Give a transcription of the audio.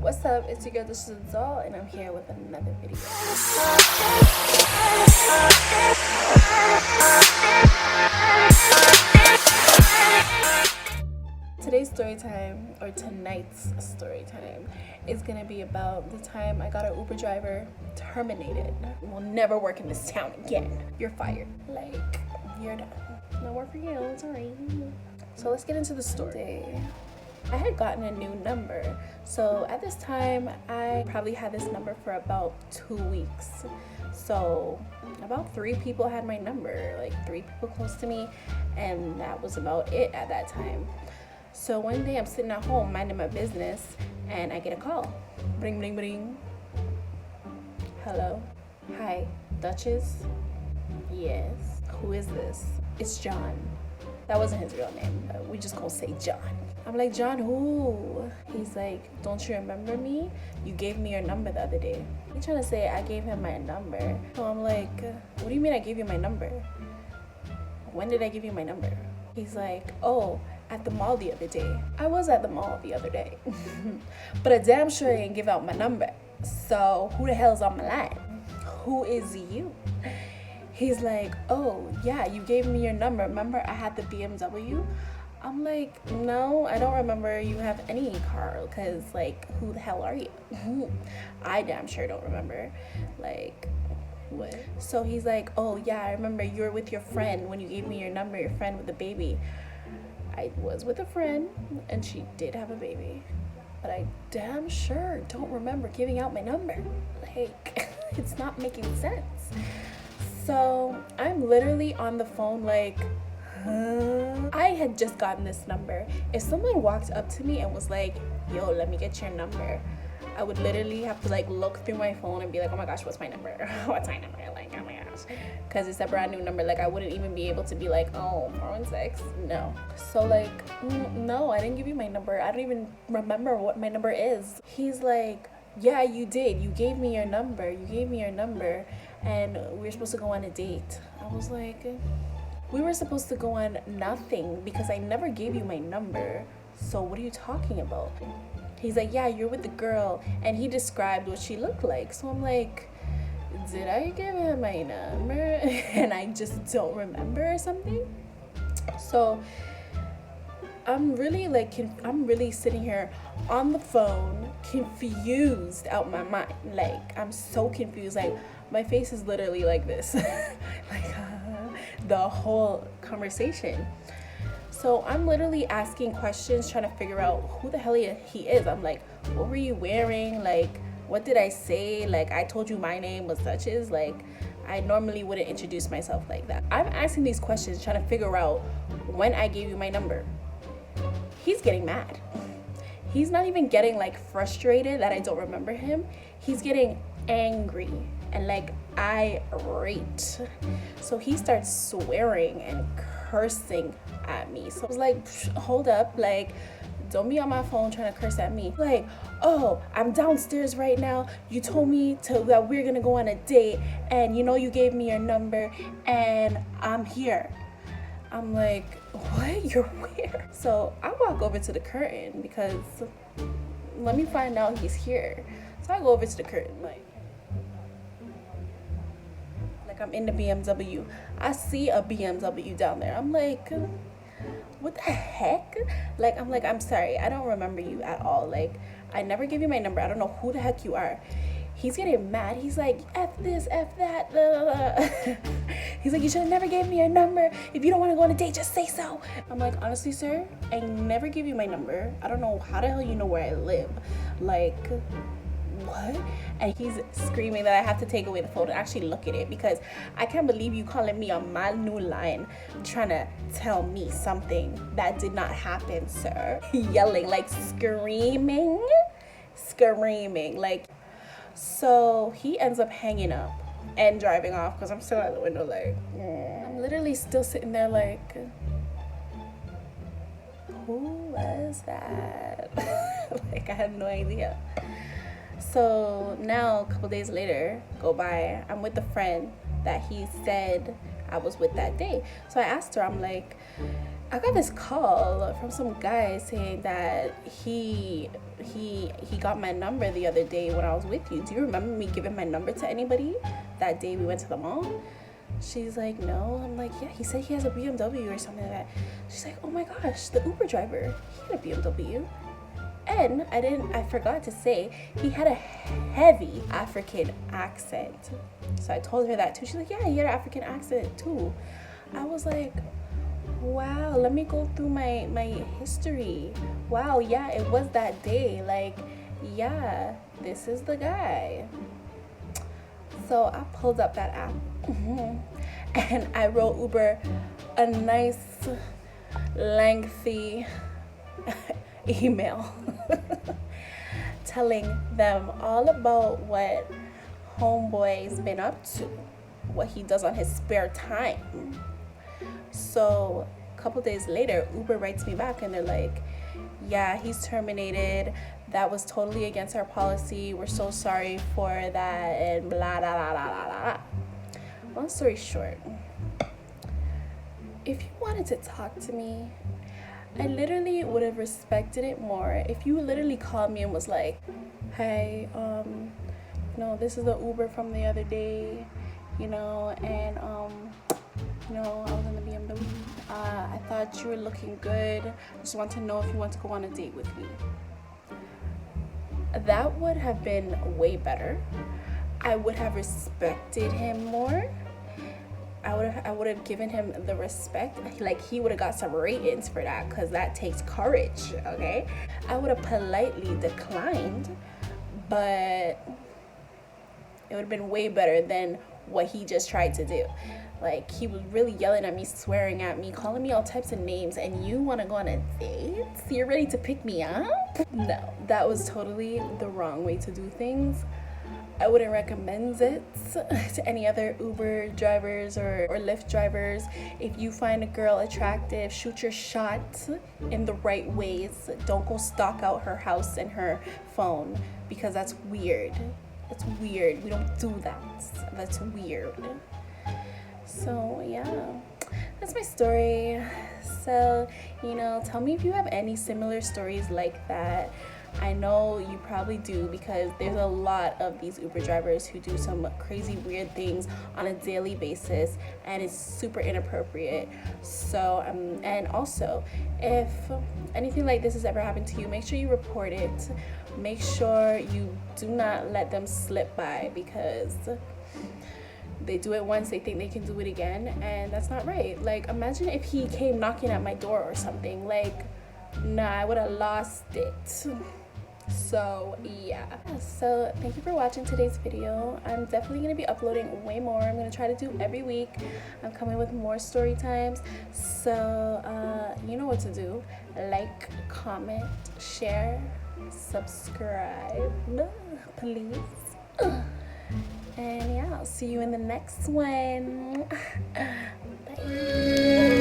What's up? It's your girl, this is Zol, and I'm here with another video. Today's story time, or tonight's story time, is gonna be about the time I got an Uber driver terminated. Will never work in this town again. You're fired. Like, you're done. No work for you, it's alright. So let's get into the story. I had gotten a new number. So at this time, I probably had this number for about 2 weeks. So about 3 people had my number, like 3 people close to me, and that was about it at that time. So one day I'm sitting at home minding my business, and I get a call. Bring, bring, bring. Hello. Hi, Duchess? Yes. Who is this? It's John. That wasn't his real name, but we just gonna say John. I'm like, John, who? He's like, don't you remember me? You gave me your number the other day. He's trying to say I gave him my number. So I'm like, what do you mean I gave you my number? When did I give you my number? He's like, oh, at the mall the other day. I was at the mall the other day. But I damn sure didn't give out my number. So who the hell's on my line? Who is you? He's like, oh, yeah, you gave me your number. Remember I had the BMW? I'm like, no, I don't remember you have any car, because, like, who the hell are you? I damn sure don't remember. Like, what? So he's like, oh, yeah, I remember you were with your friend when you gave me your number, your friend with the baby. I was with a friend, and she did have a baby. But I damn sure don't remember giving out my number. Like, it's not making sense. So I'm literally on the phone like, I had just gotten this number. If someone walked up to me and was like, yo, let me get your number, I would literally have to like look through my phone and be like, oh my gosh, what's my number? What's my number? Like, oh my gosh. Because it's a brand new number. Like, I wouldn't even be able to be like, oh, 416. No. So like, no, I didn't give you my number. I don't even remember what my number is. He's like, yeah, you did. You gave me your number. You gave me your number. And we were supposed to go on a date. I was like, we were supposed to go on nothing because I never gave you my number. So what are you talking about? He's like, yeah, you're with the girl. And he described what she looked like. So I'm like, did I give him my number? And I just don't remember or something. So I'm really sitting here on the phone, confused out my mind. Like, I'm so confused. Like, my face is literally like this. Like, the whole conversation. So I'm literally asking questions, trying to figure out who the hell he is. I'm like, what were you wearing? Like, what did I say? Like, I told you my name was Duchess. Like, I normally wouldn't introduce myself like that. I'm asking these questions, trying to figure out when I gave you my number. He's getting mad. He's not even getting like frustrated that I don't remember him. He's getting angry and like irate. So he starts swearing and cursing at me. So I was like, hold up, like, don't be on my phone trying to curse at me. Like, oh, I'm downstairs right now. You told me that we're gonna go on a date, and you know you gave me your number, and I'm here. I'm like, what? You're where? So I walk over to the curtain because let me find out he's here. So I go over to the curtain, like I'm in the BMW. I see a BMW down there. I'm like, what the heck? Like, I'm sorry, I don't remember you at all. Like, I never gave you my number. I don't know who the heck you are. He's getting mad. He's like, F this, F that. Blah, blah, blah. He's like, you should have never gave me your number. If you don't want to go on a date, just say so. I'm like, honestly, sir, I never gave you my number. I don't know how the hell you know where I live. Like, what? And he's screaming that I have to take away the phone and actually look at it, because I can't believe you calling me on my new line trying to tell me something that did not happen, sir. Yelling, like screaming. Like, so he ends up hanging up and driving off because I'm still at the window like, I'm literally still sitting there like, who was that? Like, I had no idea. So now a couple days later go by, I'm with a friend that he said I was with that day. So I asked her, I'm like, I got this call from some guy saying that he got my number the other day when I was with you. Do you remember me giving my number to anybody that day we went to the mall? She's like, no. I'm like, yeah, he said he has a BMW or something like that. She's like, oh my gosh, the Uber driver, he had a BMW. And I forgot to say, he had a heavy African accent. So I told her that too. She's like, yeah, he had an African accent too. I was like, wow, let me go through my history. Wow, yeah, it was that day. Like, yeah, this is the guy. So I pulled up that app and I wrote Uber a nice, lengthy email telling them all about what homeboy's been up to, what he does on his spare time. So a couple days later, Uber writes me back and they're like, yeah, he's terminated. That was totally against our policy. We're so sorry for that, and blah, blah, blah, blah, blah. Long story short, if you wanted to talk to me, I literally would have respected it more if you literally called me and was like, hey, this is the Uber from the other day, and, I was in the BMW. I thought you were looking good. I just want to know if you want to go on a date with me. That would have been way better. I would have respected him more. I would have given him the respect. Like, he would have got some ratings for that, because that takes courage, okay? I would have politely declined, but it would have been way better than what he just tried to do. Like, he was really yelling at me, swearing at me, calling me all types of names, and you want to go on a date? You're ready to pick me up? No, that was totally the wrong way to do things. I wouldn't recommend it to any other Uber drivers or Lyft drivers. If you find a girl attractive, shoot your shot in the right ways. Don't go stalk out her house and her phone, because that's weird. It's weird. We don't do that. That's weird. So yeah, that's my story. So, tell me if you have any similar stories like that. I know you probably do, because there's a lot of these Uber drivers who do some crazy weird things on a daily basis, and it's super inappropriate. So and also, if anything like this has ever happened to you, make sure you report it. Make sure you do not let them slip by, because they do it once, they think they can do it again, and that's not right. Like, imagine if he came knocking at my door or something. Like, nah, I would have lost it. So yeah, so thank you for watching today's video. I'm definitely going to be uploading way more. I'm going to try to do every week. I'm coming with more story times, so you know what to do. Like, comment, share, subscribe, please. And yeah, I'll see you in the next one. Bye.